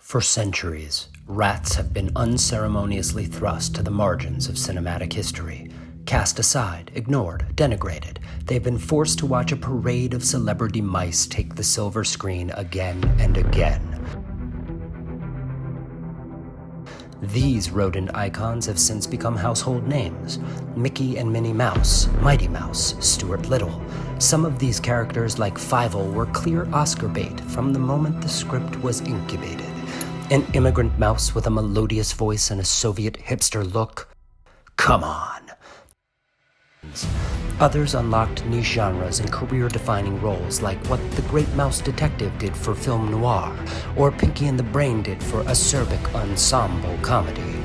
For centuries, rats have been unceremoniously thrust to the margins of cinematic history. Cast aside, ignored, denigrated, they've been forced to watch a parade of celebrity mice take the silver screen again and again. These rodent icons have since become household names. Mickey and Minnie Mouse, Mighty Mouse, Stuart Little. Some of these characters, like Fievel, were clear Oscar bait from the moment the script was incubated. An immigrant mouse with a melodious voice and a Soviet hipster look? Come on. Others unlocked niche genres and career-defining roles like what The Great Mouse Detective did for film noir, or Pinky and the Brain did for acerbic ensemble comedy.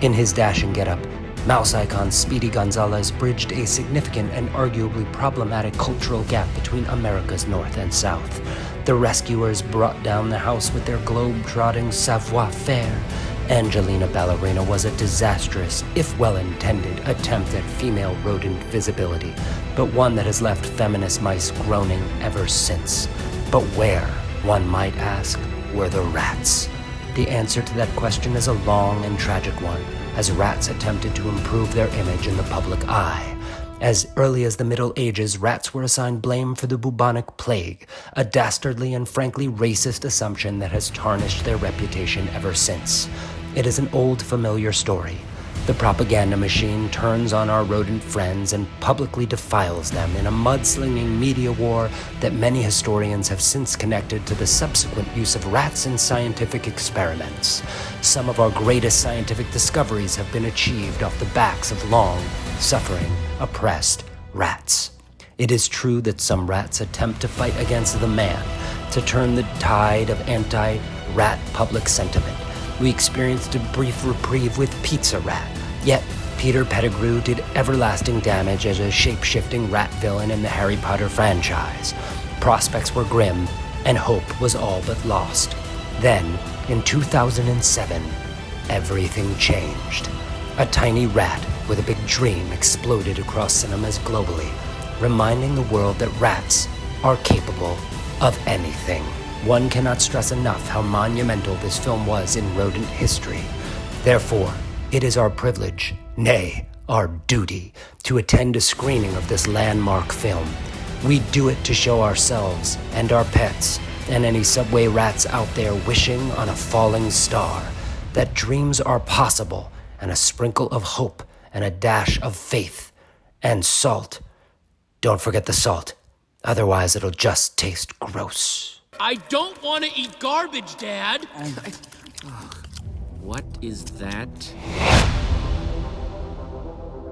In his dashing getup, mouse icon Speedy Gonzales bridged a significant and arguably problematic cultural gap between America's North and South. The rescuers brought down the house with their globe-trotting savoir-faire. Angelina Ballerina was a disastrous, if well-intended, attempt at female rodent visibility, but one that has left feminist mice groaning ever since. But where, one might ask, were the rats? The answer to that question is a long and tragic one, as rats attempted to improve their image in the public eye. As early as the Middle Ages, rats were assigned blame for the bubonic plague, a dastardly and frankly racist assumption that has tarnished their reputation ever since. It is an old, familiar story. The propaganda machine turns on our rodent friends and publicly defiles them in a mudslinging media war that many historians have since connected to the subsequent use of rats in scientific experiments. Some of our greatest scientific discoveries have been achieved off the backs of long, suffering, oppressed rats. It is true that some rats attempt to fight against the man, to turn the tide of anti-rat public sentiment. We experienced a brief reprieve with Pizza Rat, yet Peter Pettigrew did everlasting damage as a shape-shifting rat villain in the Harry Potter franchise. Prospects were grim, and hope was all but lost. Then, in 2007, everything changed. A tiny rat with a big dream exploded across cinemas globally, reminding the world that rats are capable of anything. One cannot stress enough how monumental this film was in rodent history. Therefore, it is our privilege, nay, our duty, to attend a screening of this landmark film. We do it to show ourselves and our pets and any subway rats out there wishing on a falling star that dreams are possible, and a sprinkle of hope and a dash of faith and salt. Don't forget the salt, otherwise it'll just taste gross. I don't want to eat garbage, Dad. What is that?